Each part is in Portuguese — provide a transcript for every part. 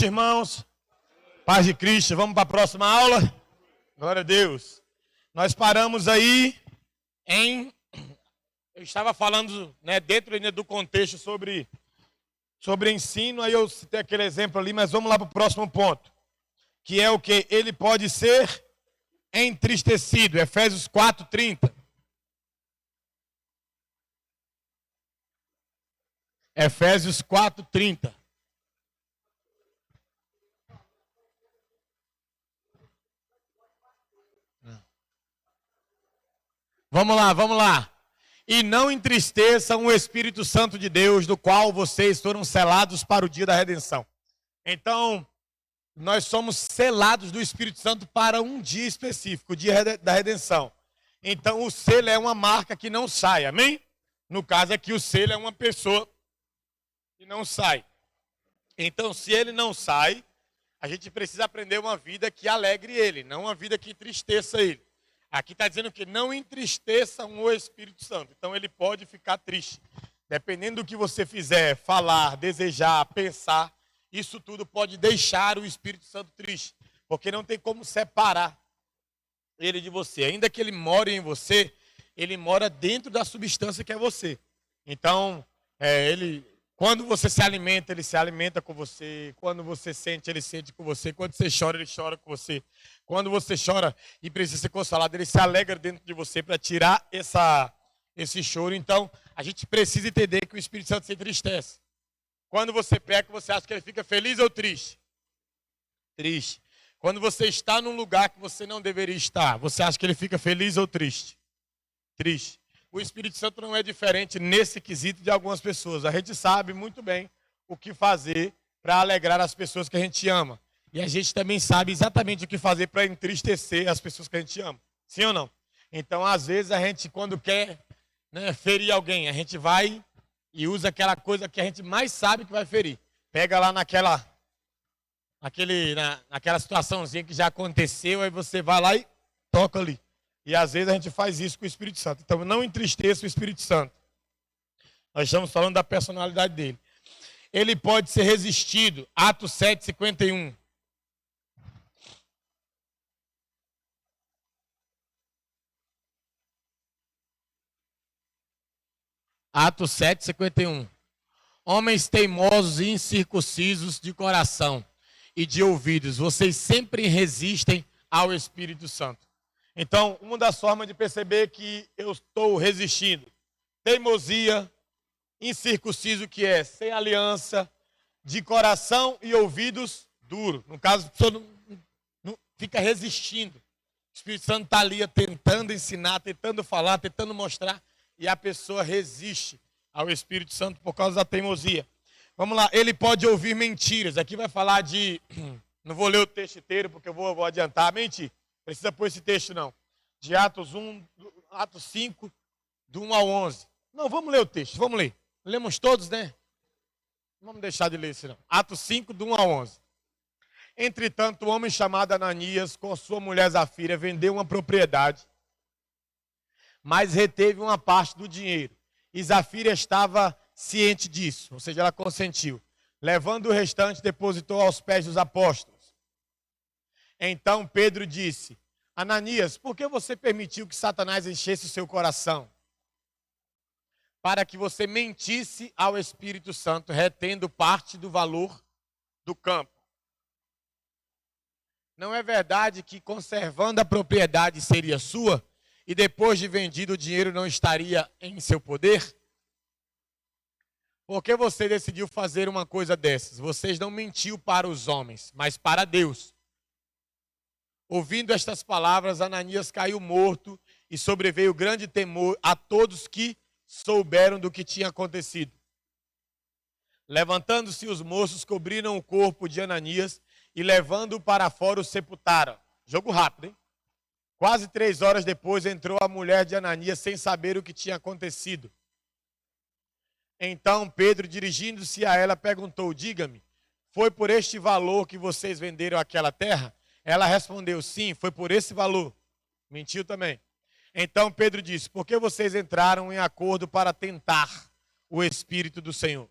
Irmãos, paz de Cristo, vamos para a próxima aula? Glória a Deus. Nós paramos aí eu estava falando, dentro ainda do contexto sobre ensino, aí eu citei aquele exemplo ali, mas vamos lá para o próximo ponto, que é o que? Ele pode ser entristecido, Efésios 4:30. Efésios 4:30. Vamos lá. E não entristeçam o Espírito Santo de Deus, do qual vocês foram selados para o dia da redenção. Então, nós somos selados do Espírito Santo para um dia específico, o dia da redenção. Então, o selo é uma marca que não sai, amém? No caso aqui, o selo é uma pessoa que não sai. Então, se ele não sai, a gente precisa aprender uma vida que alegre ele, não uma vida que entristeça ele. Aqui está dizendo que não entristeçam o Espírito Santo. Então ele pode ficar triste. Dependendo do que você fizer, falar, desejar, pensar, isso tudo pode deixar o Espírito Santo triste. Porque não tem como separar ele de você. Ainda que ele more em você, ele mora dentro da substância que é você. Então, quando você se alimenta, ele se alimenta com você. Quando você sente, ele sente com você. Quando você chora, ele chora com você. Quando você chora e precisa ser consolado, ele se alegra dentro de você para tirar esse choro. Então, a gente precisa entender que o Espírito Santo se entristece. Quando você peca, você acha que ele fica feliz ou triste? Triste. Quando você está num lugar que você não deveria estar, você acha que ele fica feliz ou triste? Triste. O Espírito Santo não é diferente nesse quesito de algumas pessoas. A gente sabe muito bem o que fazer para alegrar as pessoas que a gente ama. E a gente também sabe exatamente o que fazer para entristecer as pessoas que a gente ama. Sim ou não? Então, às vezes, a gente, quando quer ferir alguém, a gente vai e usa aquela coisa que a gente mais sabe que vai ferir. Pega lá naquela situaçãozinha que já aconteceu, aí você vai lá e toca ali. E às vezes a gente faz isso com o Espírito Santo. Então não entristeça o Espírito Santo. Nós estamos falando da personalidade dele. Ele pode ser resistido. Atos 7:51. Atos 7:51. Homens teimosos e incircuncisos de coração e de ouvidos, vocês sempre resistem ao Espírito Santo. Então, uma das formas de perceber que eu estou resistindo, teimosia, incircunciso, que é sem aliança, de coração e ouvidos duros. No caso, a pessoa não fica resistindo. O Espírito Santo está ali tentando ensinar, tentando falar, tentando mostrar, e a pessoa resiste ao Espírito Santo por causa da teimosia. Vamos lá, ele pode ouvir mentiras. Aqui vai falar de... Não vou ler o texto inteiro, porque eu vou adiantar. Mentir. Precisa pôr esse texto, não. De Atos 5, do 1 ao 11. Não, vamos ler o texto, vamos ler. Lemos todos, né? Não vamos deixar de ler isso, não. Atos 5, do 1 ao 11. Entretanto, o homem chamado Ananias, com sua mulher Zafira, vendeu uma propriedade, mas reteve uma parte do dinheiro. E Zafira estava ciente disso, ou seja, ela consentiu. Levando o restante, depositou aos pés dos apóstolos. Então Pedro disse: Ananias, por que você permitiu que Satanás enchesse o seu coração? Para que você mentisse ao Espírito Santo, retendo parte do valor do campo. Não é verdade que conservando a propriedade seria sua, e depois de vendido o dinheiro não estaria em seu poder? Por que você decidiu fazer uma coisa dessas? Vocês não mentiu para os homens, mas para Deus. Ouvindo estas palavras, Ananias caiu morto e sobreveio grande temor a todos que souberam do que tinha acontecido. Levantando-se os moços, cobriram o corpo de Ananias e levando-o para fora o sepultaram. Jogo rápido, hein? Quase 3 horas depois entrou a mulher de Ananias sem saber o que tinha acontecido. Então Pedro, dirigindo-se a ela, perguntou: diga-me, foi por este valor que vocês venderam aquela terra? Ela respondeu: sim, foi por esse valor. Mentiu também. Então Pedro disse: por que vocês entraram em acordo para tentar o Espírito do Senhor?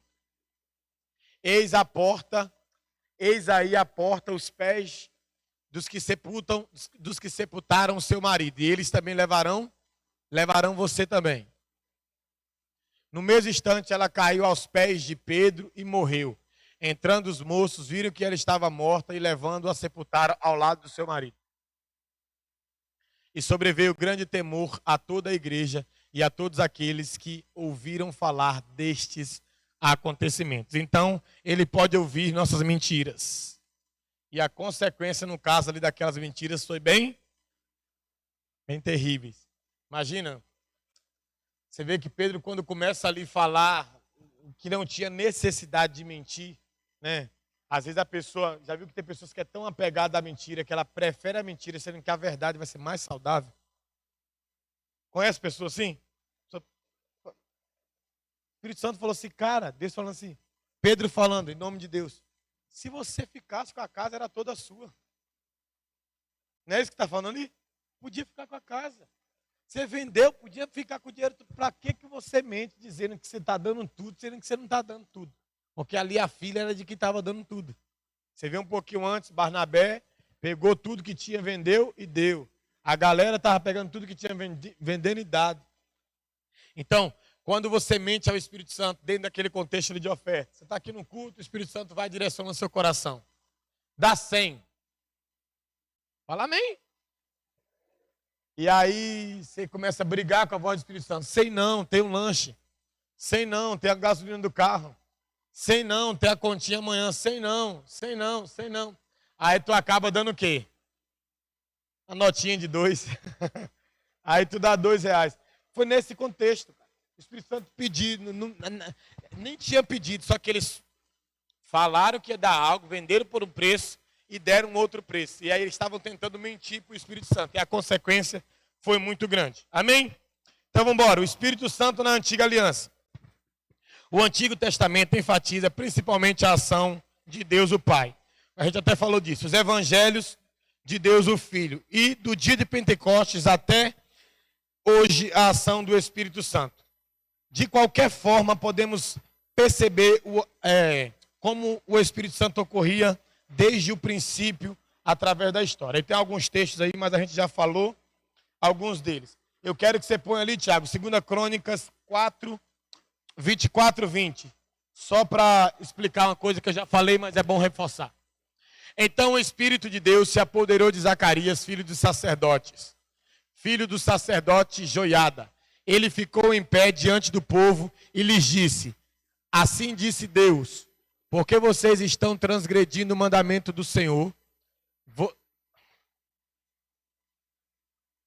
Eis eis aí a porta, os pés dos que sepultaram o seu marido, e eles também levarão você também. No mesmo instante, ela caiu aos pés de Pedro e morreu. Entrando os moços, viram que ela estava morta e levando-a sepultaram ao lado do seu marido. E sobreveio grande temor a toda a igreja e a todos aqueles que ouviram falar destes acontecimentos. Então, ele pode ouvir nossas mentiras. E a consequência, no caso ali daquelas mentiras, foi bem terríveis. Imagina, você vê que Pedro, quando começa ali a falar que não tinha necessidade de mentir, né? Às vezes a pessoa, já viu que tem pessoas que é tão apegada à mentira, que ela prefere a mentira, sendo que a verdade vai ser mais saudável. Conhece pessoas assim? O Espírito Santo falou assim, cara, Deus falando assim, Pedro falando, em nome de Deus, se você ficasse com a casa, era toda sua. Não é isso que está falando ali? Podia ficar com a casa. Você vendeu, podia ficar com o dinheiro. Para que você mente dizendo que você está dando tudo, sendo que você não está dando tudo? Porque ali a filha era de que estava dando tudo. Você vê um pouquinho antes, Barnabé pegou tudo que tinha, vendeu e deu. A galera estava pegando tudo que tinha, vendendo e dado. Então, quando você mente ao Espírito Santo, dentro daquele contexto de oferta, você está aqui no culto, o Espírito Santo vai direcionando o seu coração. Dá 100. Fala amém. E aí você começa a brigar com a voz do Espírito Santo. Sei não, tem um lanche. Sei não, tem a gasolina do carro. Sei não, tem a continha amanhã. Sei não. Aí tu acaba dando o quê? A notinha de 2. Aí tu dá R$2. Foi nesse contexto, cara. O Espírito Santo pediu, nem tinha pedido, só que eles falaram que ia dar algo, venderam por um preço e deram um outro preço. E aí eles estavam tentando mentir para o Espírito Santo. E a consequência foi muito grande. Amém? Então vamos embora. O Espírito Santo na antiga aliança. O Antigo Testamento enfatiza principalmente a ação de Deus o Pai. A gente até falou disso. Os evangelhos de Deus o Filho. E do dia de Pentecostes até hoje a ação do Espírito Santo. De qualquer forma, podemos perceber como o Espírito Santo ocorria desde o princípio, através da história. E tem alguns textos aí, mas a gente já falou alguns deles. Eu quero que você ponha ali, Tiago, 2 Crônicas 4, 24, 20. Só para explicar uma coisa que eu já falei, mas é bom reforçar. Então o Espírito de Deus se apoderou de Zacarias, filho do sacerdote Joiada. Ele ficou em pé diante do povo e lhes disse, assim disse Deus, porque vocês estão transgredindo o mandamento do Senhor.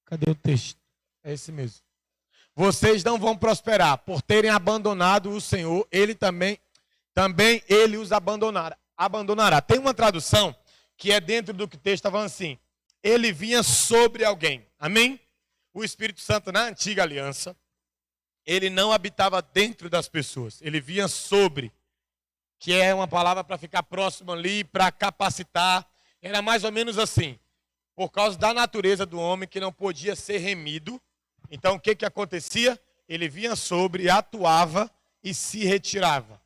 Cadê o texto? É esse mesmo. Vocês não vão prosperar por terem abandonado o Senhor. Ele também ele os abandonará. Tem uma tradução que é dentro do que o texto estava assim. Ele vinha sobre alguém. Amém? O Espírito Santo na antiga aliança, ele não habitava dentro das pessoas. Ele vinha sobre, que é uma palavra para ficar próximo ali, para capacitar. Era mais ou menos assim. Por causa da natureza do homem que não podia ser remido. Então o que acontecia? Ele vinha sobre, atuava e se retirava.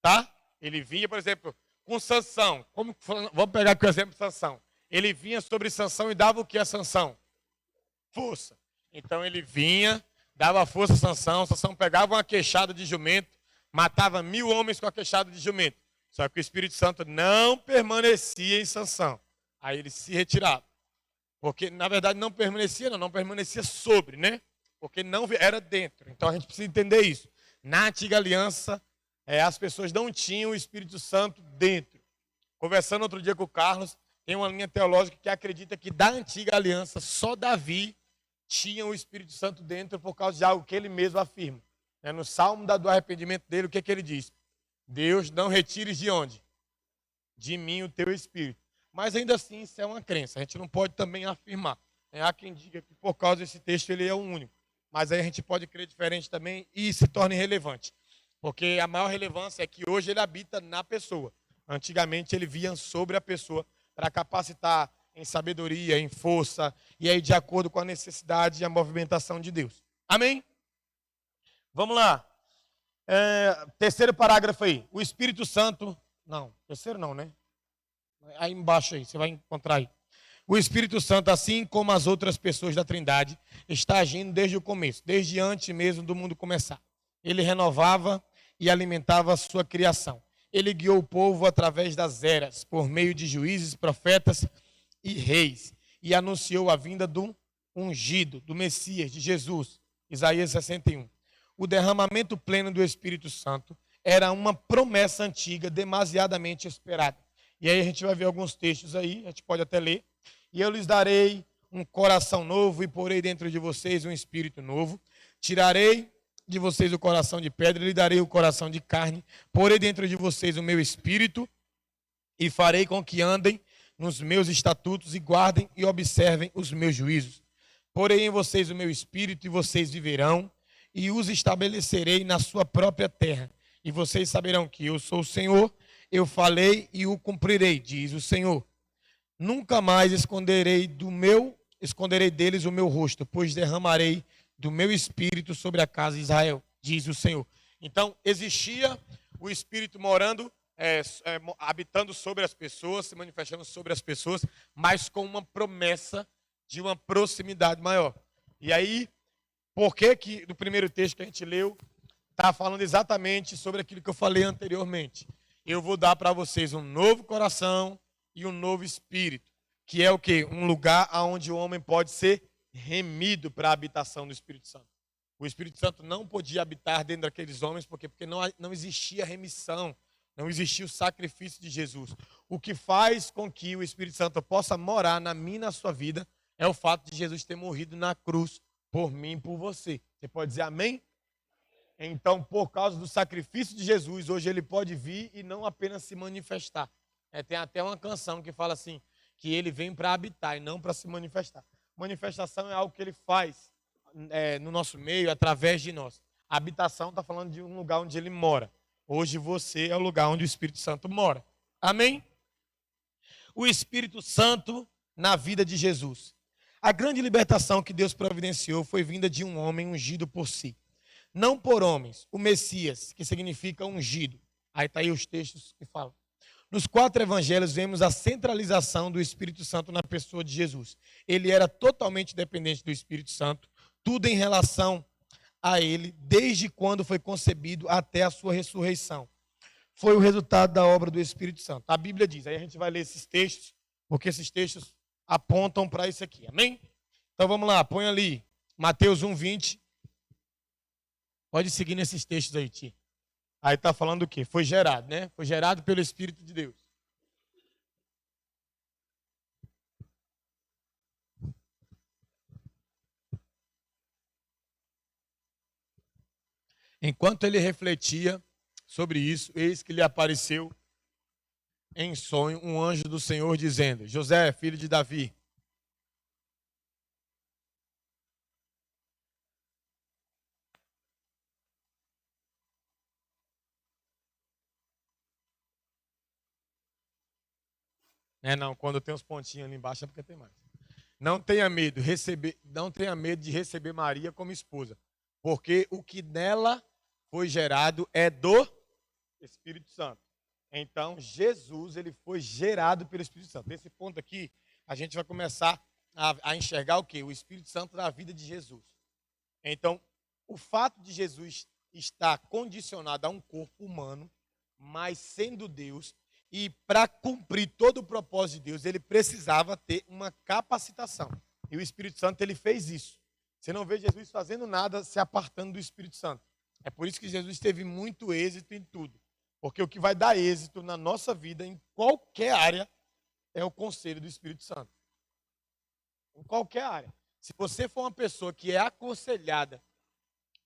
Tá? Ele vinha, por exemplo, com Sansão. Vamos pegar aqui o exemplo de Sansão. Ele vinha sobre Sansão e dava o que a Sansão? Força. Então ele vinha, dava força a Sansão. Sansão pegava uma queixada de jumento, matava 1000 homens com a queixada de jumento. Só que o Espírito Santo não permanecia em Sansão. Aí ele se retirava. Porque, na verdade, não permanecia sobre, né? Porque não era dentro. Então a gente precisa entender isso. Na antiga aliança, as pessoas não tinham o Espírito Santo dentro. Conversando outro dia com o Carlos, tem uma linha teológica que acredita que da antiga aliança, só Davi tinha o Espírito Santo dentro por causa de algo que ele mesmo afirma. No Salmo do arrependimento dele, o que ele diz? Deus, não retires de onde? De mim o teu Espírito. Mas ainda assim, isso é uma crença. A gente não pode também afirmar. Há quem diga que por causa desse texto ele é o único. Mas aí a gente pode crer diferente também e se torna irrelevante. Porque a maior relevância é que hoje ele habita na pessoa. Antigamente ele vinha sobre a pessoa para capacitar em sabedoria, em força, e aí de acordo com a necessidade e a movimentação de Deus. Amém? Vamos lá. Terceiro parágrafo aí. O Espírito Santo Não, terceiro não, né? Aí embaixo aí, você vai encontrar aí. O Espírito Santo, assim como as outras pessoas da Trindade, está agindo desde o começo, desde antes mesmo do mundo começar. Ele renovava e alimentava a sua criação. Ele guiou o povo através das eras, por meio de juízes, profetas e reis, e anunciou a vinda do ungido, do Messias, de Jesus. Isaías 61. O derramamento pleno do Espírito Santo era uma promessa antiga, demasiadamente esperada. E aí a gente vai ver alguns textos aí, a gente pode até ler. E eu lhes darei um coração novo e porei dentro de vocês um espírito novo. Tirarei de vocês o coração de pedra e lhe darei o coração de carne. Porei dentro de vocês o meu espírito e farei com que andem nos meus estatutos e guardem e observem os meus juízos. Porei em vocês o meu espírito e vocês viverão e os estabelecerei na sua própria terra. E vocês saberão que eu sou o Senhor, eu falei e o cumprirei, diz o Senhor. Nunca mais esconderei deles o meu rosto, pois derramarei do meu espírito sobre a casa de Israel, diz o Senhor. Então, existia o Espírito morando, habitando sobre as pessoas, se manifestando sobre as pessoas, mas com uma promessa de uma proximidade maior. E aí, por que do primeiro texto que a gente leu, está falando exatamente sobre aquilo que eu falei anteriormente. Eu vou dar para vocês um novo coração e um novo espírito, que é o quê? Um lugar onde o homem pode ser remido para a habitação do Espírito Santo. O Espírito Santo não podia habitar dentro daqueles homens, porque não existia remissão, não existia o sacrifício de Jesus. O que faz com que o Espírito Santo possa morar na minha e na sua vida é o fato de Jesus ter morrido na cruz por mim e por você. Você pode dizer amém? Então, por causa do sacrifício de Jesus, hoje ele pode vir e não apenas se manifestar. Tem até uma canção que fala assim, que ele vem para habitar e não para se manifestar. Manifestação é algo que ele faz no nosso meio, através de nós. A habitação está falando de um lugar onde ele mora. Hoje você é o lugar onde o Espírito Santo mora. Amém? O Espírito Santo na vida de Jesus. A grande libertação que Deus providenciou foi vinda de um homem ungido por si. Não por homens, o Messias, que significa ungido. Aí está aí os textos que falam. Nos 4 evangelhos vemos a centralização do Espírito Santo na pessoa de Jesus. Ele era totalmente dependente do Espírito Santo, tudo em relação a ele, desde quando foi concebido até a sua ressurreição. Foi o resultado da obra do Espírito Santo. A Bíblia diz, aí a gente vai ler esses textos, porque esses textos apontam para isso aqui, amém? Então vamos lá, põe ali, Mateus 1:20. Pode seguir nesses textos aí, Ti. Aí está falando do quê? Foi gerado, né? Foi gerado pelo Espírito de Deus. Enquanto ele refletia sobre isso, eis que lhe apareceu em sonho um anjo do Senhor dizendo: José, filho de Davi, não, quando tem uns pontinhos ali embaixo é porque tem mais. Não tenha medo de receber Maria como esposa, porque o que nela foi gerado é do Espírito Santo. Então, Jesus, ele foi gerado pelo Espírito Santo. Nesse ponto aqui, a gente vai começar a enxergar o quê? O Espírito Santo na vida de Jesus. Então, o fato de Jesus estar condicionado a um corpo humano, mas sendo Deus, e para cumprir todo o propósito de Deus, ele precisava ter uma capacitação. E o Espírito Santo, ele fez isso. Você não vê Jesus fazendo nada se apartando do Espírito Santo. É por isso que Jesus teve muito êxito em tudo. Porque o que vai dar êxito na nossa vida, em qualquer área, é o conselho do Espírito Santo. Em qualquer área. Se você for uma pessoa que é aconselhada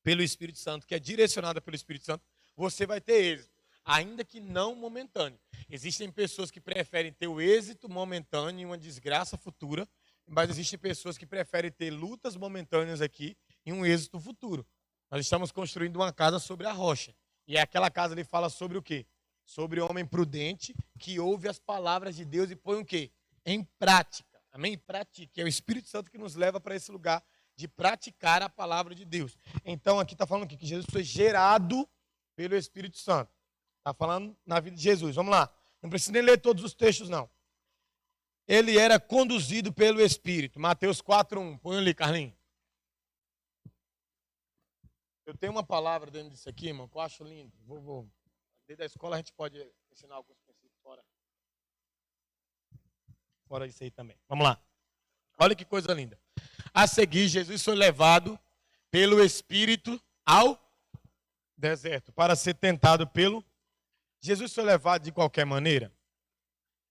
pelo Espírito Santo, que é direcionada pelo Espírito Santo, você vai ter êxito. Ainda que não momentâneo. Existem pessoas que preferem ter o êxito momentâneo e uma desgraça futura, mas existem pessoas que preferem ter lutas momentâneas aqui e um êxito futuro. Nós estamos construindo uma casa sobre a rocha. E aquela casa ali fala sobre o quê? Sobre o homem prudente que ouve as palavras de Deus e põe o quê? Em prática. Amém? Pratique. É o Espírito Santo que nos leva para esse lugar de praticar a palavra de Deus. Então aqui está falando aqui que Jesus foi gerado pelo Espírito Santo. Está falando na vida de Jesus. Vamos lá. Não precisa nem ler todos os textos, não. Ele era conduzido pelo Espírito. Mateus 4:1. Põe ali, Carlinhos. Eu tenho uma palavra dentro disso aqui, irmão, que eu acho lindo. Desde a escola a gente pode ensinar alguns princípios fora isso aí também. Vamos lá. Olha que coisa linda. A seguir, Jesus foi levado pelo Espírito ao deserto para ser tentado pelo... Jesus foi levado de qualquer maneira?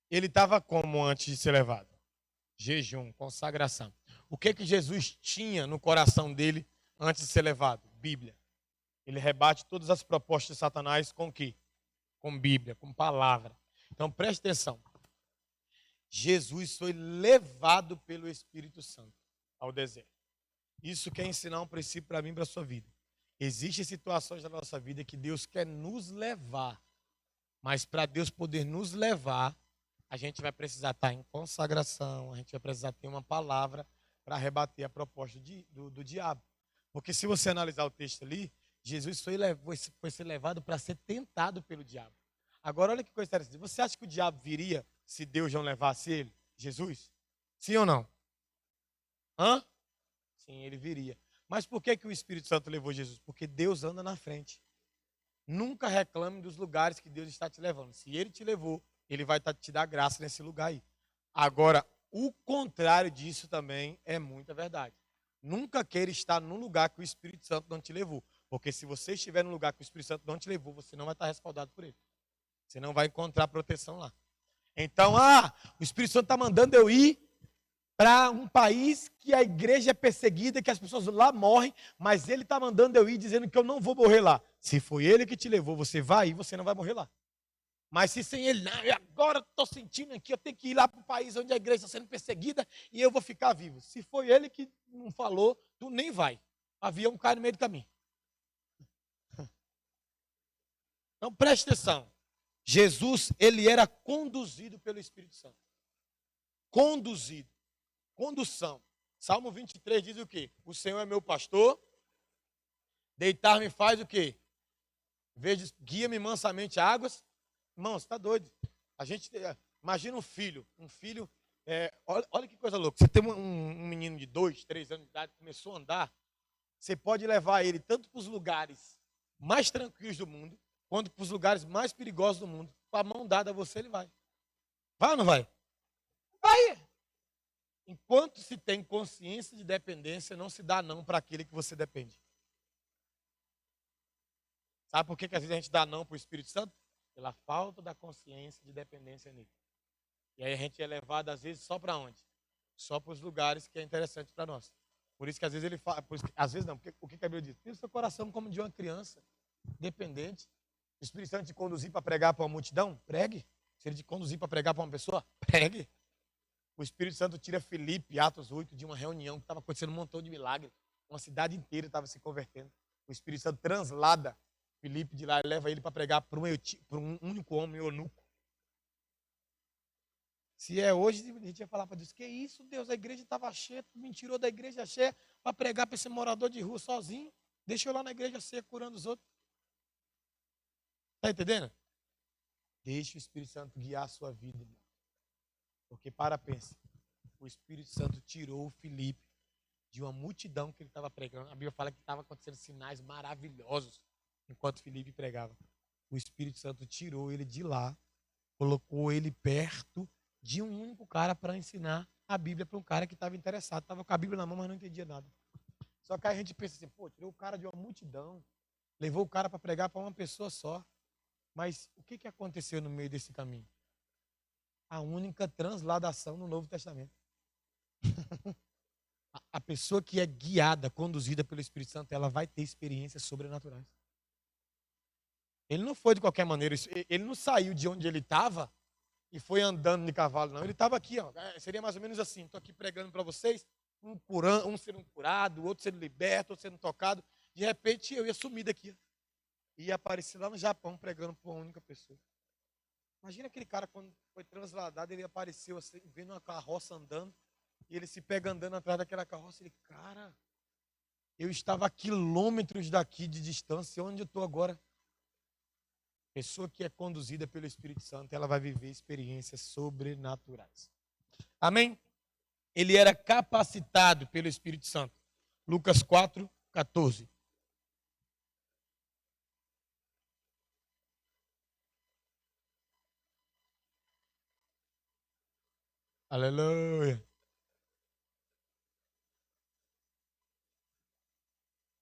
Ele estava como antes de ser levado? Jejum, consagração. O que Jesus tinha no coração dele antes de ser levado? Bíblia. Ele rebate todas as propostas de Satanás com o quê? Com Bíblia, com palavra. Então preste atenção. Jesus foi levado pelo Espírito Santo ao deserto. Isso quer ensinar um princípio para mim e para a sua vida. Existem situações na nossa vida que Deus quer nos levar. Mas para Deus poder nos levar, a gente vai precisar estar em consagração, a gente vai precisar ter uma palavra para rebater a proposta do diabo. Porque se você analisar o texto ali, Jesus foi ser levado para ser tentado pelo diabo. Agora, olha que coisa interessante. Você acha que o diabo viria se Deus não levasse ele, Jesus? Sim ou não? Hã? Sim, ele viria. Mas por que o Espírito Santo levou Jesus? Porque Deus anda na frente. Nunca reclame dos lugares que Deus está te levando. Se Ele te levou, Ele vai te dar graça nesse lugar aí. Agora, o contrário disso também é muita verdade. Nunca queira estar num lugar que o Espírito Santo não te levou. Porque se você estiver num lugar que o Espírito Santo não te levou, você não vai estar respaldado por Ele. Você não vai encontrar proteção lá. Então, o Espírito Santo está mandando eu ir para um país que a igreja é perseguida, que as pessoas lá morrem, mas ele está mandando eu ir dizendo que eu não vou morrer lá. Se foi ele que te levou, você vai e você não vai morrer lá. Mas se sem ele, não, eu agora estou sentindo aqui, eu tenho que ir lá para o país onde a igreja está sendo perseguida e eu vou ficar vivo. Se foi ele que não falou, tu nem vai. O avião cai no meio do caminho. Então preste atenção. Jesus, ele era conduzido pelo Espírito Santo. Conduzido. Condução. Salmo 23 diz o quê? O Senhor é meu pastor, deitar-me faz o quê? Guia-me mansamente a águas. Irmão, você está doido. A gente, imagina um filho, olha que coisa louca. Você tem um menino de 2, 3 anos de idade, começou a andar, você pode levar ele tanto para os lugares mais tranquilos do mundo, quanto para os lugares mais perigosos do mundo. Com a mão dada a você, ele vai. Vai ou não vai? Vai! Enquanto se tem consciência de dependência, não se dá não para aquele que você depende. Sabe por que às vezes a gente dá não para o Espírito Santo? Pela falta da consciência de dependência nele. E aí a gente é levado às vezes só para onde? Só para os lugares que é interessante para nós. Por isso que às vezes ele fala, às vezes não, porque o que a Bíblia diz? Tem o seu coração como de uma criança, dependente. O Espírito Santo te conduzir para pregar para uma multidão? Pregue. Se ele te conduzir para pregar para uma pessoa? Pregue. O Espírito Santo tira Filipe, Atos 8, de uma reunião que estava acontecendo um montão de milagres. Uma cidade inteira estava se convertendo. O Espírito Santo translada Filipe de lá e leva ele para pregar para um único homem, eunuco. Se é hoje, a gente ia falar para Deus, que isso, Deus, a igreja estava cheia, tu me tirou da igreja cheia para pregar para esse morador de rua sozinho. Deixa eu lá na igreja cheia curando os outros. Está entendendo? Deixe o Espírito Santo guiar a sua vida, irmão. Porque pensa, o Espírito Santo tirou o Filipe de uma multidão que ele estava pregando. A Bíblia fala que estava acontecendo sinais maravilhosos enquanto Filipe pregava. O Espírito Santo tirou ele de lá, colocou ele perto de um único cara para ensinar a Bíblia para um cara que estava interessado. Estava com a Bíblia na mão, mas não entendia nada. Só que aí a gente pensa assim, tirou o cara de uma multidão, levou o cara para pregar para uma pessoa só. Mas o que aconteceu no meio desse caminho? A única transladação no Novo Testamento. A pessoa que é guiada, conduzida pelo Espírito Santo, ela vai ter experiências sobrenaturais. Ele não foi de qualquer maneira, ele não saiu de onde ele estava e foi andando de cavalo, não. Ele estava aqui, seria mais ou menos assim, estou aqui pregando para vocês, um sendo curado, outro sendo liberto, outro sendo tocado. De repente eu ia sumir daqui. Ia aparecer lá no Japão pregando para uma única pessoa. Imagina aquele cara quando foi transladado, ele apareceu assim, vendo uma carroça andando, e ele se pega andando atrás daquela carroça, ele, cara, eu estava a quilômetros daqui de distância, onde eu estou agora? Pessoa que é conduzida pelo Espírito Santo, ela vai viver experiências sobrenaturais. Amém? Ele era capacitado pelo Espírito Santo. Lucas 4, 14. Aleluia.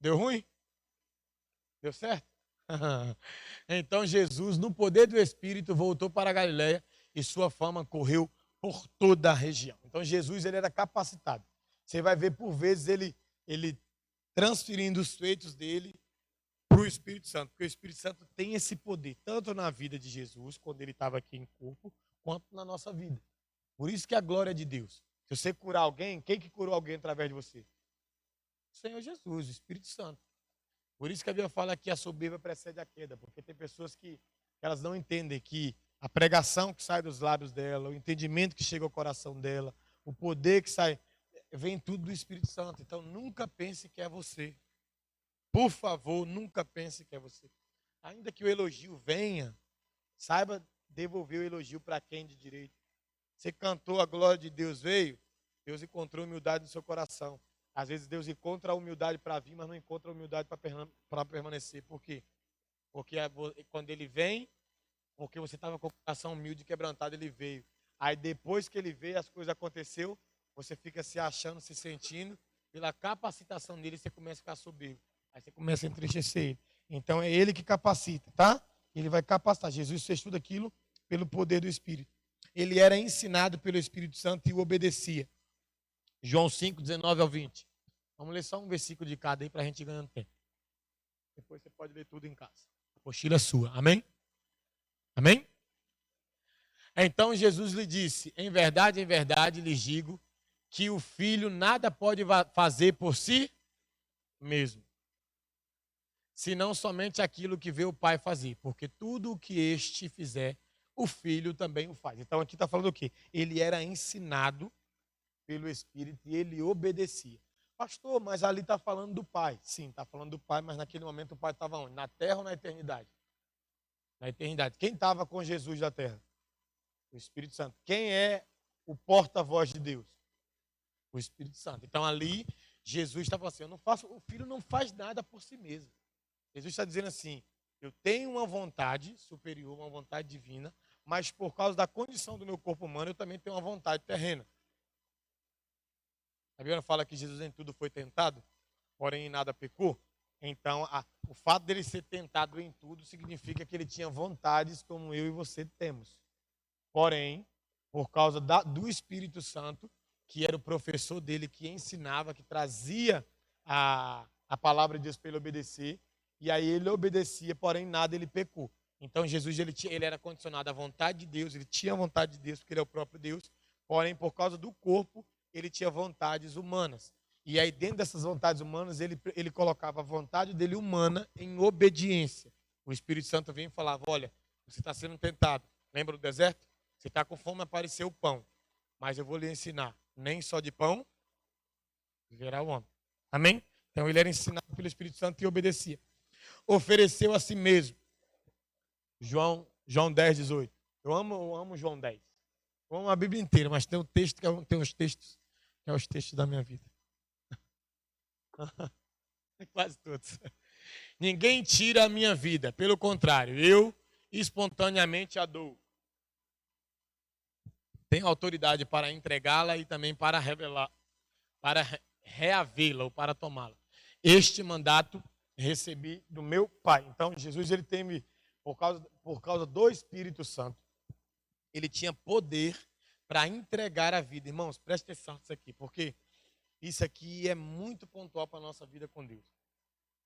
Deu ruim? Deu certo? Então Jesus, no poder do Espírito, voltou para a Galiléia e sua fama correu por toda a região. Então Jesus, ele era capacitado. Você vai ver por vezes ele transferindo os feitos dele para o Espírito Santo, porque o Espírito Santo tem esse poder, tanto na vida de Jesus, quando ele estava aqui em corpo, quanto na nossa vida. Por isso que a glória é de Deus. Se você curar alguém, quem que curou alguém através de você? O Senhor Jesus, o Espírito Santo. Por isso que a Bíblia fala que a soberba precede a queda, porque tem pessoas que elas não entendem que a pregação que sai dos lábios dela, o entendimento que chega ao coração dela, o poder que sai, vem tudo do Espírito Santo. Então nunca pense que é você. Por favor, nunca pense que é você. Ainda que o elogio venha, saiba devolver o elogio para quem de direito. Você cantou, a glória de Deus veio, Deus encontrou humildade no seu coração. Às vezes Deus encontra a humildade para vir, mas não encontra a humildade para permanecer. Por quê? Porque quando ele vem, porque você estava com o coração humilde e quebrantado, ele veio. Aí depois que ele veio, as coisas aconteceram, você fica se achando, se sentindo, pela capacitação dele, você começa a ficar soberbo. Aí você começa a entristecer ele. Então é ele que capacita, tá? Ele vai capacitar. Jesus fez tudo aquilo pelo poder do Espírito. Ele era ensinado pelo Espírito Santo e o obedecia. João 5, 19 ao 20. Vamos ler só um versículo de cada aí para a gente ir ganhando tempo. Depois você pode ler tudo em casa. A apostila é sua. Amém? Amém? Então Jesus lhe disse: em verdade lhes digo que o filho nada pode fazer por si mesmo, senão somente aquilo que vê o pai fazer, porque tudo o que este fizer, o filho também o faz. Então aqui está falando o quê? Ele era ensinado pelo Espírito e ele obedecia. Pastor, mas ali está falando do Pai. Sim, está falando do Pai, mas naquele momento o Pai estava onde? Na terra ou na eternidade? Na eternidade. Quem estava com Jesus na terra? O Espírito Santo. Quem é o porta-voz de Deus? O Espírito Santo. Então ali, Jesus estava assim, o filho não faz nada por si mesmo. Jesus está dizendo assim, eu tenho uma vontade superior, uma vontade divina, mas por causa da condição do meu corpo humano, eu também tenho uma vontade terrena. A Bíblia fala que Jesus em tudo foi tentado, porém em nada pecou. Então, o fato dele ser tentado em tudo significa que ele tinha vontades como eu e você temos. Porém, por causa do Espírito Santo, que era o professor dele, que ensinava, que trazia a palavra de Deus para ele obedecer, e aí ele obedecia, porém em nada ele pecou. Então, Jesus ele era condicionado à vontade de Deus, ele tinha a vontade de Deus, porque ele é o próprio Deus, porém, por causa do corpo, ele tinha vontades humanas. E aí, dentro dessas vontades humanas, ele colocava a vontade dele humana em obediência. O Espírito Santo vinha e falava, olha, você está sendo tentado. Lembra do deserto? Você está com fome, apareceu o pão. Mas eu vou lhe ensinar, nem só de pão viverá o homem. Amém? Então, ele era ensinado pelo Espírito Santo e obedecia. Ofereceu a si mesmo. João 10, 18. Eu amo João 10. Eu amo a Bíblia inteira, mas tem um texto tem os textos que é os textos da minha vida. Quase todos. Ninguém tira a minha vida, pelo contrário, eu espontaneamente a dou. Tenho autoridade para entregá-la e também para revelar, para reavê-la ou para tomá-la. Este mandato recebi do meu Pai. Então, Jesus, ele teve, por causa do Espírito Santo, ele tinha poder para entregar a vida. Irmãos, preste atenção nisso aqui, porque isso aqui é muito pontual para a nossa vida com Deus.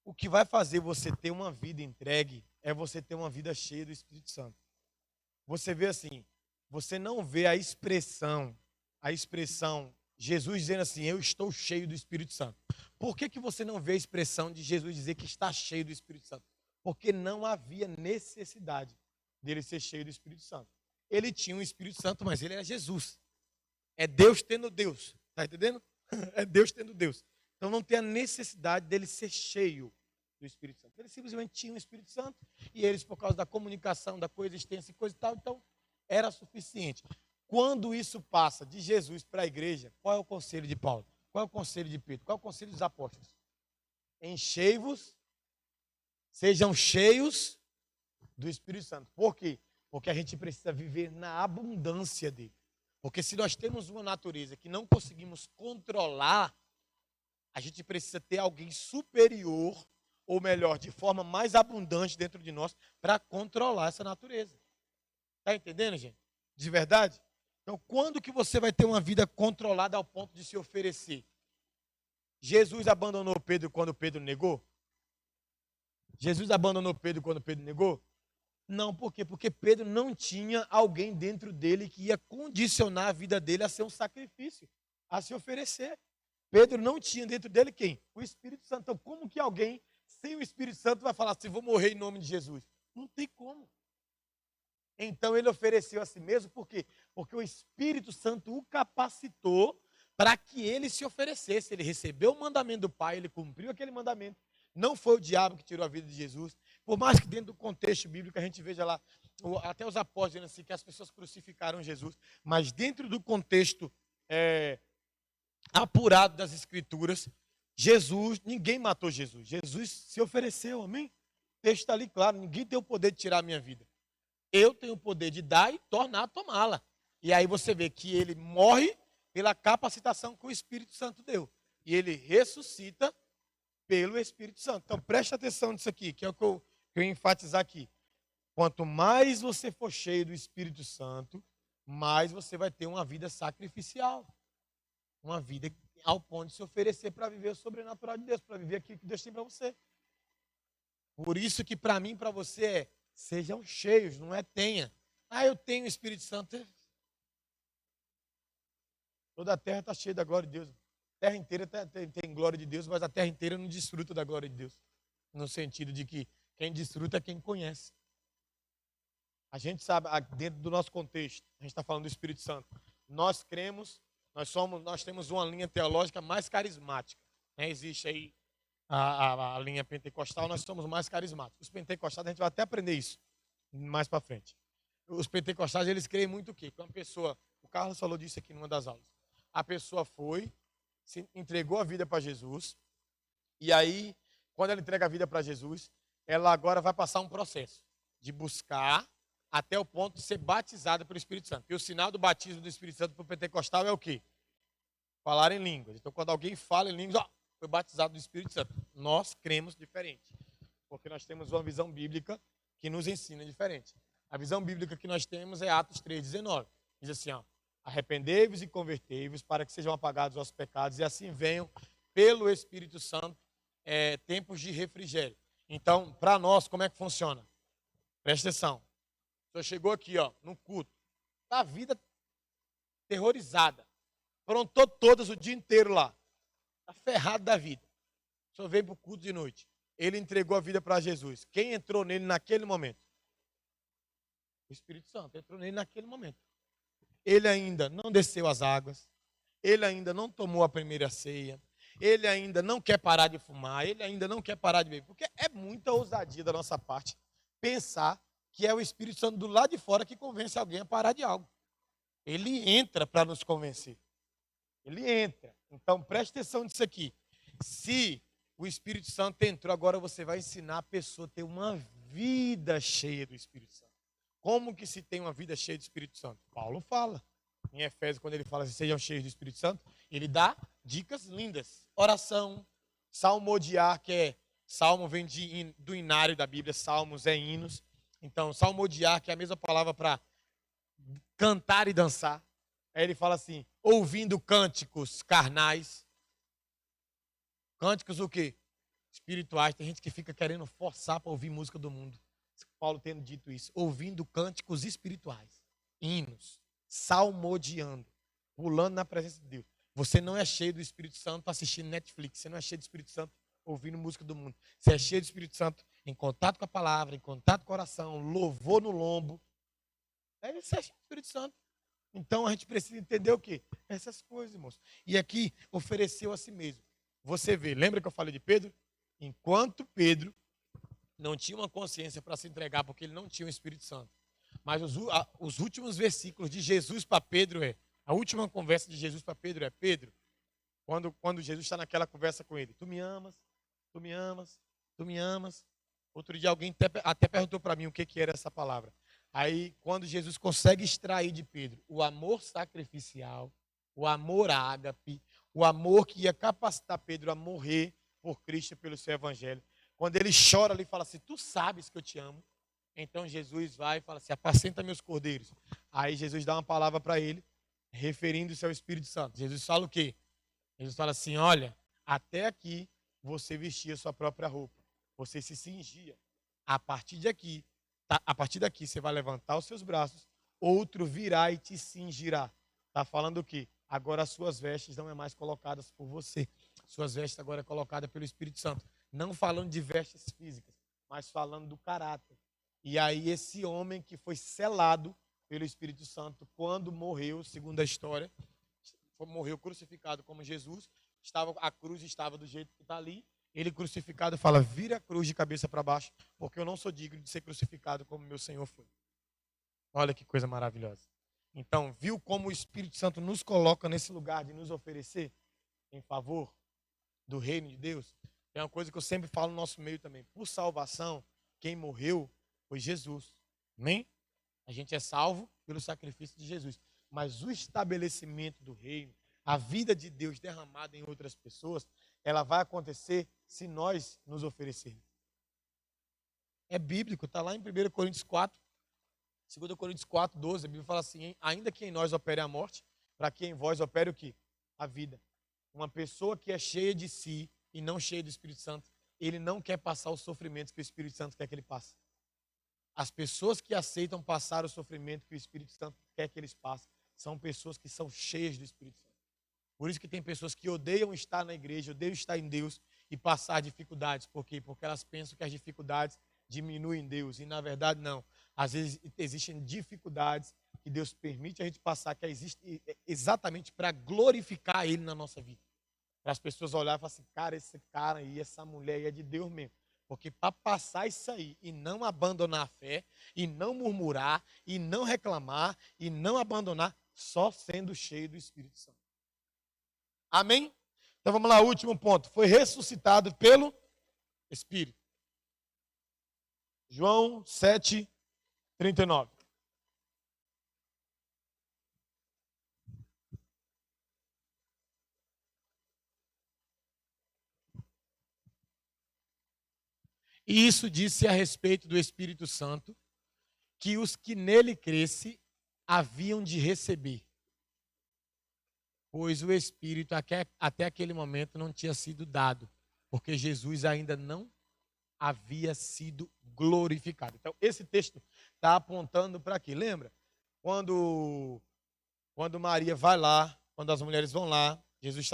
O que vai fazer você ter uma vida entregue é você ter uma vida cheia do Espírito Santo. Você vê assim, você não vê a expressão Jesus dizendo assim, eu estou cheio do Espírito Santo. Por que você não vê a expressão de Jesus dizer que está cheio do Espírito Santo? Porque não havia necessidade dele ser cheio do Espírito Santo. Ele tinha um Espírito Santo, mas ele era Jesus. É Deus tendo Deus. Está entendendo? É Deus tendo Deus. Então não tem a necessidade dele ser cheio. do Espírito Santo. Eles simplesmente tinham o Espírito Santo e eles, por causa da comunicação, da coexistência e coisa e tal, então era suficiente. Quando isso passa de Jesus para a igreja, qual é o conselho de Paulo? Qual é o conselho de Pedro? Qual é o conselho dos apóstolos? Enchei-vos, sejam cheios do Espírito Santo. Por quê? Porque a gente precisa viver na abundância dele. Porque se nós temos uma natureza que não conseguimos controlar, a gente precisa ter alguém superior, ou melhor, de forma mais abundante dentro de nós, para controlar essa natureza. Está entendendo, gente? De verdade? Então, quando que você vai ter uma vida controlada ao ponto de se oferecer? Jesus abandonou Pedro quando Pedro negou? Jesus abandonou Pedro quando Pedro negou? Não, por quê? Porque Pedro não tinha alguém dentro dele que ia condicionar a vida dele a ser um sacrifício, a se oferecer. Pedro não tinha dentro dele quem? O Espírito Santo. Então, como que alguém sem o Espírito Santo vai falar assim, vou morrer em nome de Jesus? Não tem como. Então, ele ofereceu a si mesmo, por quê? Porque o Espírito Santo o capacitou para que ele se oferecesse. Ele recebeu o mandamento do Pai, ele cumpriu aquele mandamento. Não foi o diabo que tirou a vida de Jesus. Por mais que dentro do contexto bíblico a gente veja lá, até os apóstolos dizendo assim, que as pessoas crucificaram Jesus. Mas dentro do contexto apurado das Escrituras, Jesus, ninguém matou Jesus. Jesus se ofereceu, amém? O texto está ali claro, ninguém tem o poder de tirar a minha vida. Eu tenho o poder de dar e tornar a tomá-la. E aí você vê que ele morre pela capacitação que o Espírito Santo deu. E ele ressuscita pelo Espírito Santo. Então preste atenção nisso aqui, que é o que eu ia enfatizar aqui. Quanto mais você for cheio do Espírito Santo, mais você vai ter uma vida sacrificial. Uma vida ao ponto de se oferecer para viver o sobrenatural de Deus, para viver aquilo que Deus tem para você. Por isso que para mim e para você é, sejam cheios, não é tenha. Ah, eu tenho o Espírito Santo. Toda a terra está cheia da glória de Deus. A terra inteira tem glória de Deus, mas a terra inteira não desfruta da glória de Deus. No sentido de que quem desfruta é quem conhece. A gente sabe, dentro do nosso contexto, a gente está falando do Espírito Santo. Nós cremos, nós temos uma linha teológica mais carismática. Né? Existe aí a linha pentecostal, nós somos mais carismáticos. Os pentecostais, a gente vai até aprender isso mais para frente. Os pentecostais, eles creem muito o quê? Que uma pessoa, o Carlos falou disso aqui numa das aulas. A pessoa foi, se entregou a vida para Jesus, e aí, quando ela entrega a vida para Jesus, ela agora vai passar um processo de buscar até o ponto de ser batizada pelo Espírito Santo. E o sinal do batismo do Espírito Santo para o pentecostal é o quê? Falar em línguas. Então, quando alguém fala em línguas, foi batizado do Espírito Santo. Nós cremos diferente, porque nós temos uma visão bíblica que nos ensina diferente. A visão bíblica que nós temos é Atos 3,19. Diz assim, ó, arrependei-vos e convertei-vos para que sejam apagados os vossos pecados e assim venham pelo Espírito Santo tempos de refrigério. Então, para nós, como é que funciona? Presta atenção. O senhor chegou aqui, ó, no culto, a vida terrorizada, aprontou todas o dia inteiro lá, está ferrado da vida. O senhor veio para o culto de noite, ele entregou a vida para Jesus. Quem entrou nele naquele momento? O Espírito Santo entrou nele naquele momento. Ele ainda não desceu as águas, ele ainda não tomou a primeira ceia, ele ainda não quer parar de fumar, ele ainda não quer parar de beber, porque é muita ousadia da nossa parte pensar que é o Espírito Santo do lado de fora que convence alguém a parar de algo. Ele entra para nos convencer. Ele entra. Então, preste atenção nisso aqui. Se o Espírito Santo entrou, agora você vai ensinar a pessoa a ter uma vida cheia do Espírito Santo. Como que se tem uma vida cheia do Espírito Santo? Paulo fala. Em Efésios, quando ele fala assim, sejam cheios do Espírito Santo, ele dá dicas lindas. Oração, salmodiar, que é, salmo vem do inário da Bíblia, salmos é hinos. Então, salmodiar, que é a mesma palavra para cantar e dançar. Aí ele fala assim, ouvindo cânticos carnais. Cânticos o quê? Espirituais. Tem gente que fica querendo forçar para ouvir música do mundo. Paulo tendo dito isso. Ouvindo cânticos espirituais. Hinos. Salmodiando. Pulando na presença de Deus. Você não é cheio do Espírito Santo assistindo Netflix. Você não é cheio do Espírito Santo ouvindo música do mundo. Você é cheio do Espírito Santo em contato com a palavra, em contato com o coração, louvor no lombo. Você é cheio do Espírito Santo. Então a gente precisa entender o quê? Essas coisas, irmãos. E aqui ofereceu a si mesmo. Você vê, lembra que eu falei de Pedro? Enquanto Pedro não tinha uma consciência para se entregar, porque ele não tinha o Espírito Santo. Mas os últimos versículos de Jesus para Pedro a última conversa de Jesus para Pedro Pedro, quando Jesus está naquela conversa com ele, tu me amas, tu me amas, tu me amas. Outro dia alguém até perguntou para mim o que era essa palavra. Aí, quando Jesus consegue extrair de Pedro o amor sacrificial, o amor ágape, o amor que ia capacitar Pedro a morrer por Cristo e pelo seu evangelho. Quando ele chora ali e fala assim, tu sabes que eu te amo. Então Jesus vai e fala assim, apacenta meus cordeiros. Aí Jesus dá uma palavra para ele, referindo-se ao Espírito Santo. Jesus fala o quê? Jesus fala assim, olha, até aqui você vestia sua própria roupa. Você se cingia. A partir daqui você vai levantar os seus braços, outro virá e te cingirá. Está falando o quê? Agora as suas vestes não é mais colocadas por você. Suas vestes agora é colocada pelo Espírito Santo. Não falando de vestes físicas, mas falando do caráter. E aí esse homem que foi selado pelo Espírito Santo, quando morreu, segundo a história, morreu crucificado como Jesus, a cruz estava do jeito que está ali, ele crucificado fala, vira a cruz de cabeça para baixo, porque eu não sou digno de ser crucificado como meu Senhor foi. Olha que coisa maravilhosa. Então, viu como o Espírito Santo nos coloca nesse lugar de nos oferecer em favor do reino de Deus? É uma coisa que eu sempre falo no nosso meio também. Por salvação, quem morreu foi Jesus. Amém? A gente é salvo pelo sacrifício de Jesus. Mas o estabelecimento do reino, a vida de Deus derramada em outras pessoas, ela vai acontecer se nós nos oferecermos. É bíblico, está lá em 1 Coríntios 4, 2 Coríntios 4, 12, a Bíblia fala assim, ainda que em nós opere a morte, para que em vós opere o quê? A vida. Uma pessoa que é cheia de si e não cheia do Espírito Santo, ele não quer passar os sofrimentos que o Espírito Santo quer que ele passe. As pessoas que aceitam passar o sofrimento que o Espírito Santo quer que eles passem, são pessoas que são cheias do Espírito Santo. Por isso que tem pessoas que odeiam estar na igreja, odeiam estar em Deus e passar dificuldades. Por quê? Porque elas pensam que as dificuldades diminuem Deus. E na verdade não. Às vezes existem dificuldades que Deus permite a gente passar, que existe exatamente para glorificar Ele na nossa vida. Para as pessoas olharem e falar assim, cara, esse cara aí, essa mulher aí é de Deus mesmo. Porque para passar isso aí e não abandonar a fé, e não murmurar, e não reclamar, e não abandonar, só sendo cheio do Espírito Santo. Amém? Então vamos lá, último ponto. Foi ressuscitado pelo Espírito. João 7, 39. E isso disse a respeito do Espírito Santo, que os que nele cresce haviam de receber. Pois o Espírito até aquele momento não tinha sido dado, porque Jesus ainda não havia sido glorificado. Então, esse texto está apontando para quê? Lembra? Quando Maria vai lá, quando as mulheres vão lá, Jesus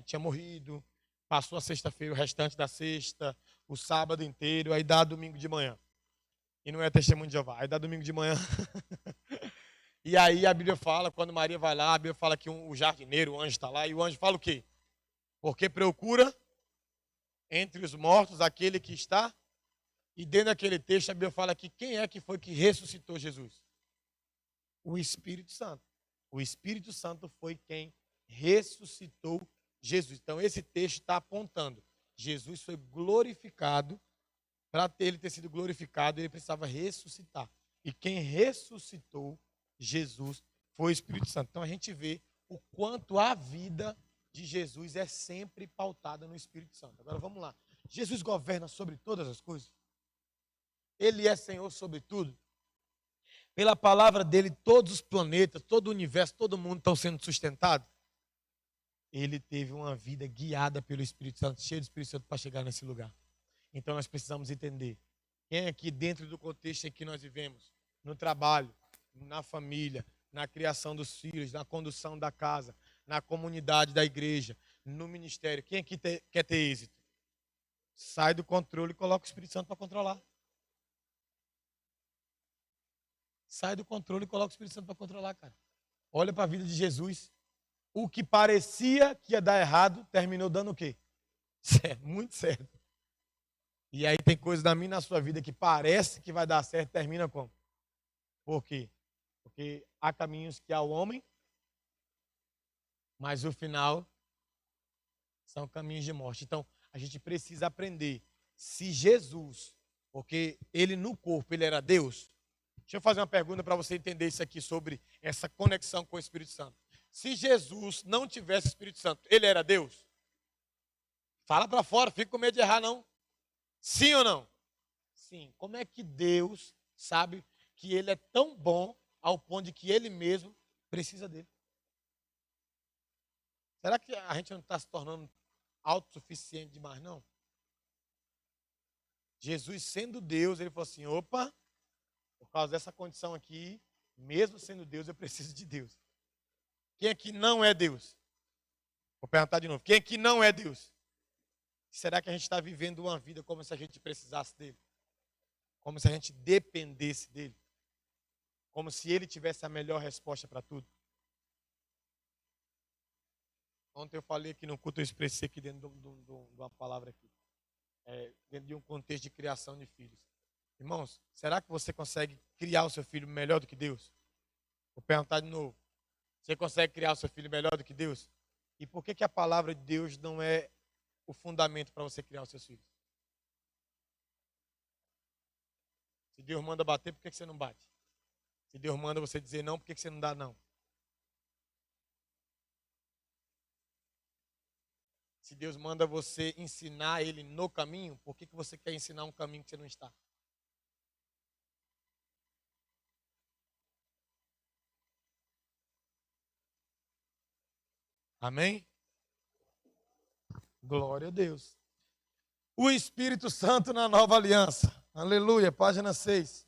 tinha morrido, passou a sexta-feira, o restante da sexta, o sábado inteiro, aí dá domingo de manhã. E não é testemunho de Jeová, aí dá domingo de manhã. E aí a Bíblia fala, quando Maria vai lá, a Bíblia fala que o jardineiro, o anjo está lá, e o anjo fala o quê? Porque procura entre os mortos aquele que está. E dentro daquele texto a Bíblia fala que quem é que foi que ressuscitou Jesus? O Espírito Santo. O Espírito Santo foi quem ressuscitou Jesus. Então esse texto está apontando. Jesus foi glorificado. Para ele ter sido glorificado, ele precisava ressuscitar. E quem ressuscitou Jesus foi o Espírito Santo. Então a gente vê o quanto a vida de Jesus é sempre pautada no Espírito Santo. Agora vamos lá. Jesus governa sobre todas as coisas. Ele é Senhor sobre tudo. Pela palavra dele, todos os planetas, todo o universo, todo mundo estão sendo sustentados. Ele teve uma vida guiada pelo Espírito Santo, cheio do Espírito Santo para chegar nesse lugar. Então nós precisamos entender quem aqui dentro do contexto em que nós vivemos, no trabalho, na família, na criação dos filhos, na condução da casa, na comunidade da igreja, no ministério, quem aqui quer ter êxito? Sai do controle e coloca o Espírito Santo para controlar. Sai do controle e coloca o Espírito Santo para controlar, cara. Olha para a vida de Jesus. O que parecia que ia dar errado, terminou dando o quê? Certo, muito certo. E aí tem coisa na minha e na sua vida que parece que vai dar certo, termina como? Por quê? Porque há caminhos que há o homem, mas o final são caminhos de morte. Então, a gente precisa aprender. Se Jesus, porque ele no corpo, ele era Deus. Deixa eu fazer uma pergunta para você entender isso aqui sobre essa conexão com o Espírito Santo. Se Jesus não tivesse Espírito Santo, ele era Deus? Fala para fora, fica com medo de errar não. Sim ou não? Sim. Como é que Deus sabe que ele é tão bom ao ponto de que ele mesmo precisa dele? Será que a gente não está se tornando autossuficiente demais, não? Jesus sendo Deus, ele falou assim, opa, por causa dessa condição aqui, mesmo sendo Deus, eu preciso de Deus. Quem aqui não é Deus? Vou perguntar de novo. Quem aqui não é Deus? Será que a gente está vivendo uma vida como se a gente precisasse dele? Como se a gente dependesse dele? Como se ele tivesse a melhor resposta para tudo? Ontem eu falei aqui no culto, eu expressei aqui dentro de uma palavra aqui. Dentro de um contexto de criação de filhos. Irmãos, será que você consegue criar o seu filho melhor do que Deus? Vou perguntar de novo. Você consegue criar o seu filho melhor do que Deus? E por que a palavra de Deus não é o fundamento para você criar os seus filhos? Se Deus manda bater, por que você não bate? Se Deus manda você dizer não, por que você não dá não? Se Deus manda você ensinar ele no caminho, por que você quer ensinar um caminho que você não está? Amém? Glória a Deus. O Espírito Santo na nova aliança. Aleluia, página 6.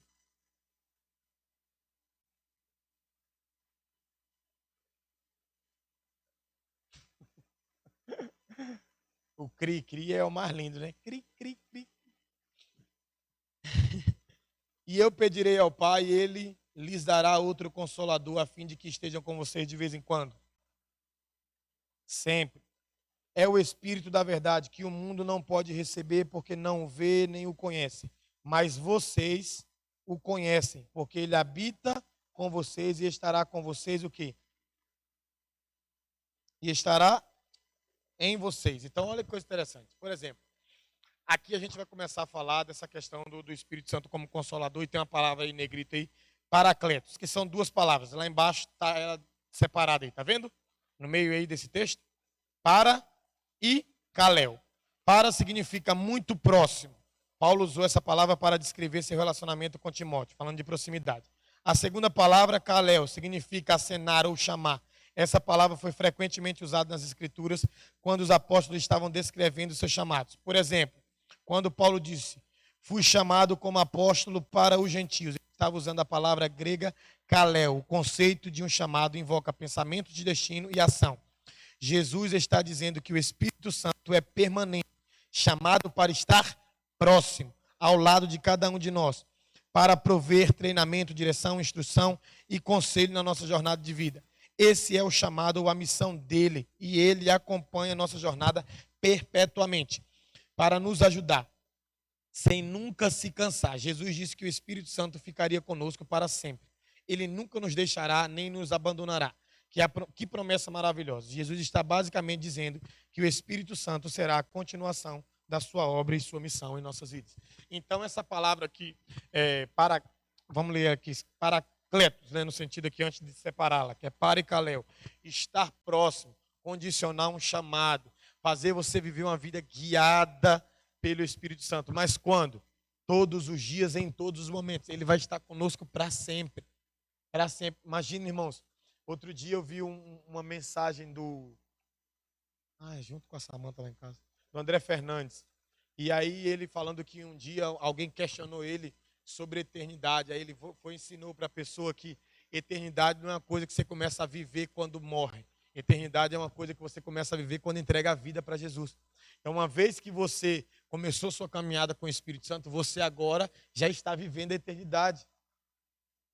O cri-cri é o mais lindo, né? Cri-cri-cri. E eu pedirei ao Pai, e Ele lhes dará outro consolador, a fim de que estejam com vocês de vez em quando. Sempre. É o Espírito da verdade, que o mundo não pode receber, porque não o vê nem o conhece. Mas vocês o conhecem, porque Ele habita com vocês e estará com vocês o quê? E estará em vocês. Então, olha que coisa interessante. Por exemplo, aqui a gente vai começar a falar dessa questão do Espírito Santo como consolador, e tem uma palavra aí negrita aí, paracletos, que são duas palavras. Lá embaixo está ela separada aí, tá vendo? No meio aí desse texto. Para e caléu. Para significa muito próximo. Paulo usou essa palavra para descrever seu relacionamento com Timóteo, falando de proximidade. A segunda palavra, caléu, significa acenar ou chamar. Essa palavra foi frequentemente usada nas Escrituras quando os apóstolos estavam descrevendo seus chamados. Por exemplo, quando Paulo disse, fui chamado como apóstolo para os gentios, ele estava usando a palavra grega kaléo. O conceito de um chamado invoca pensamento de destino e ação. Jesus está dizendo que o Espírito Santo é permanente, chamado para estar próximo, ao lado de cada um de nós, para prover treinamento, direção, instrução e conselho na nossa jornada de vida. Esse é o chamado ou a missão dele, e ele acompanha a nossa jornada perpetuamente, para nos ajudar, sem nunca se cansar. Jesus disse que o Espírito Santo ficaria conosco para sempre. Ele nunca nos deixará, nem nos abandonará. Que promessa maravilhosa. Jesus está basicamente dizendo que o Espírito Santo será a continuação da sua obra e sua missão em nossas vidas. Então, essa palavra aqui, vamos ler aqui, paracletos, né, no sentido aqui, antes de separá-la, que é paricaléu, estar próximo, condicionar um chamado, fazer você viver uma vida guiada pelo Espírito Santo. Mas quando? Todos os dias, em todos os momentos. Ele vai estar conosco para sempre. Para sempre. Imagina, irmãos, outro dia eu vi uma mensagem junto com a Samanta lá em casa, do André Fernandes. E aí ele falando que um dia alguém questionou ele sobre eternidade. Aí ele ensinou para a pessoa que eternidade não é uma coisa que você começa a viver quando morre. Eternidade é uma coisa que você começa a viver quando entrega a vida para Jesus. Então, uma vez que você começou sua caminhada com o Espírito Santo, você agora já está vivendo a eternidade.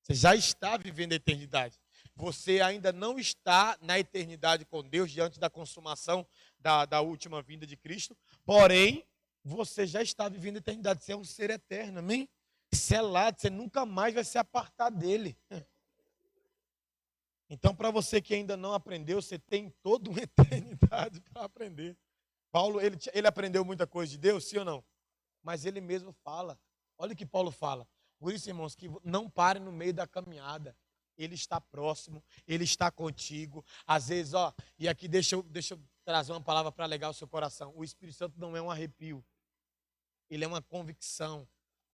Você já está vivendo a eternidade. Você ainda não está na eternidade com Deus diante da consumação da última vinda de Cristo. Porém, você já está vivendo a eternidade. Você é um ser eterno, amém? Selado, você nunca mais vai se apartar dele. Então, para você que ainda não aprendeu, você tem toda uma eternidade para aprender. Paulo, ele aprendeu muita coisa de Deus, sim ou não? Mas ele mesmo fala. Olha o que Paulo fala. Por isso, irmãos, que não pare no meio da caminhada. Ele está próximo, ele está contigo. Às vezes, ó, e aqui deixa eu trazer uma palavra para alegar o seu coração. O Espírito Santo não é um arrepio. Ele é uma convicção.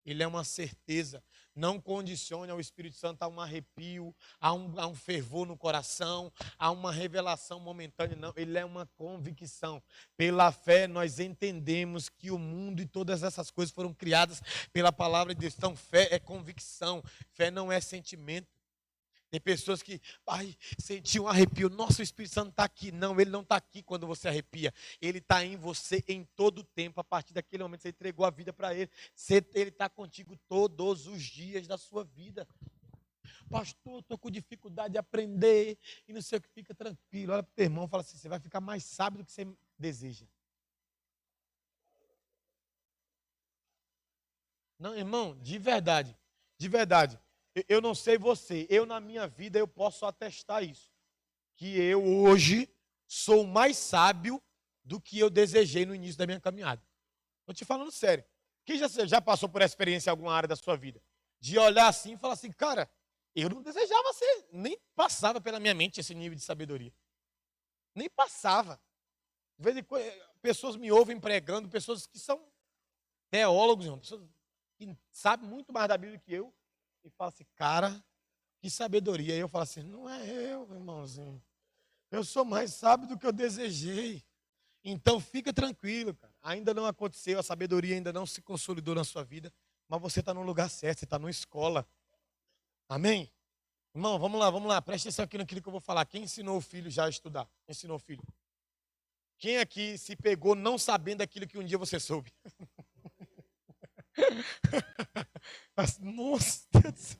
Ele é uma certeza. Não condicione ao Espírito Santo a um arrepio, a um fervor no coração, a uma revelação momentânea. Não, ele é uma convicção. Pela fé, nós entendemos que o mundo e todas essas coisas foram criadas pela palavra de Deus. Então, fé é convicção. Fé não é sentimento. Tem pessoas que, senti um arrepio. Nossa, o Espírito Santo está aqui. Não, ele não está aqui quando você arrepia. Ele está em você em todo o tempo. A partir daquele momento, você entregou a vida para ele. Ele está contigo todos os dias da sua vida. Pastor, estou com dificuldade de aprender. E não sei o que, fica tranquilo. Olha para o teu irmão e fala assim, você vai ficar mais sábio do que você deseja. Não, irmão, de verdade. De verdade. Eu não sei você, eu na minha vida eu posso atestar isso. Que eu hoje sou mais sábio do que eu desejei no início da minha caminhada. Estou te falando sério. Quem já passou por essa experiência em alguma área da sua vida? De olhar assim e falar assim, cara, eu não desejava ser, nem passava pela minha mente esse nível de sabedoria. Nem passava. De vez em quando, pessoas me ouvem pregando, pessoas que são teólogos, pessoas que sabem muito mais da Bíblia que eu. E fala assim, cara, que sabedoria. Aí eu falo assim, não é eu, irmãozinho. Eu sou mais sábio do que eu desejei. Então fica tranquilo, cara. Ainda não aconteceu, a sabedoria ainda não se consolidou na sua vida, mas você está no lugar certo, você está numa escola. Amém? Irmão, vamos lá. Preste atenção aqui naquilo que eu vou falar. Quem ensinou o filho já a estudar? Quem ensinou o filho? Quem aqui se pegou não sabendo aquilo que um dia você soube? Mas, nossa Deus.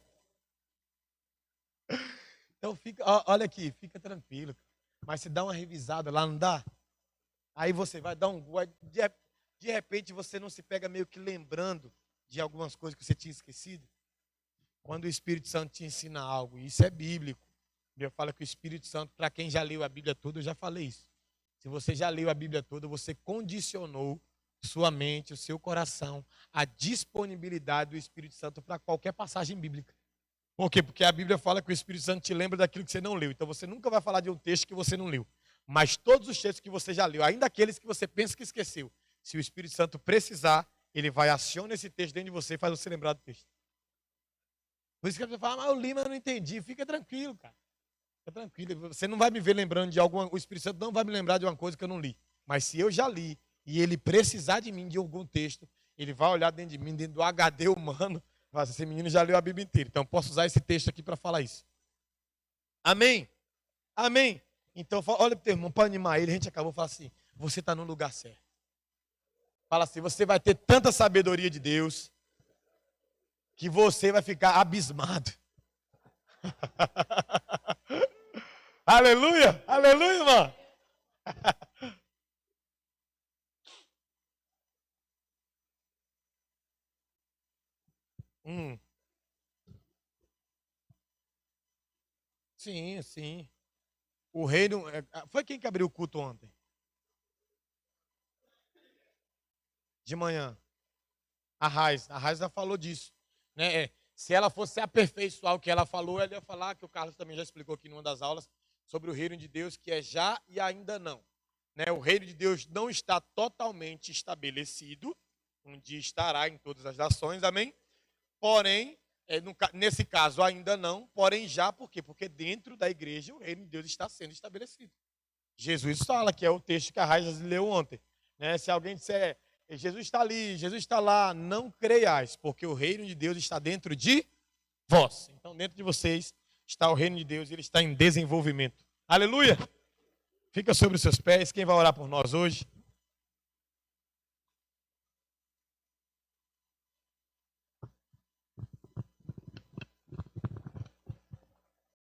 Então olha aqui, fica tranquilo. Mas se dá uma revisada lá, não dá? Aí você vai dar um gol. De repente você não se pega meio que lembrando de algumas coisas que você tinha esquecido. Quando o Espírito Santo te ensina algo, isso é bíblico. Eu falo que o Espírito Santo, para quem já leu a Bíblia toda, eu já falei isso. Se você já leu a Bíblia toda, você condicionou sua mente, o seu coração, a disponibilidade do Espírito Santo para qualquer passagem bíblica. Por quê? Porque a Bíblia fala que o Espírito Santo te lembra daquilo que você não leu. Então você nunca vai falar de um texto que você não leu. Mas todos os textos que você já leu, ainda aqueles que você pensa que esqueceu, se o Espírito Santo precisar, ele vai acionar esse texto dentro de você e faz você lembrar do texto. Por isso que você fala, mas eu li, mas eu não entendi. Fica tranquilo, cara. Fica tranquilo. Você não vai me ver lembrando de alguma... O Espírito Santo não vai me lembrar de uma coisa que eu não li. Mas se eu já li e ele precisar de mim de algum texto, ele vai olhar dentro de mim, dentro do HD humano, e vai dizer, esse menino já leu a Bíblia inteira. Então eu posso usar esse texto aqui para falar isso. Amém? Amém? Então olha para o teu irmão, para animar ele, a gente acabou de falar assim, você está no lugar certo. Fala assim, você vai ter tanta sabedoria de Deus, que você vai ficar abismado. Aleluia, aleluia, irmão. Sim, sim. O reino. Foi quem que abriu o culto ontem? De manhã. A Raiz já falou disso. Né? Se ela fosse aperfeiçoar o que ela falou, ela ia falar, que o Carlos também já explicou aqui numa das aulas, sobre o reino de Deus, que é já e ainda não. Né? O reino de Deus não está totalmente estabelecido, um dia estará em todas as nações, amém? Porém, nesse caso ainda não, porém já, por quê? Porque dentro da igreja o reino de Deus está sendo estabelecido. Jesus fala, que é o texto que a Raiz leu ontem. Né? Se alguém disser, Jesus está ali, Jesus está lá, não creiais, porque o reino de Deus está dentro de vós. Então, dentro de vocês está o reino de Deus e ele está em desenvolvimento. Aleluia! Fica sobre os seus pés. Quem vai orar por nós hoje?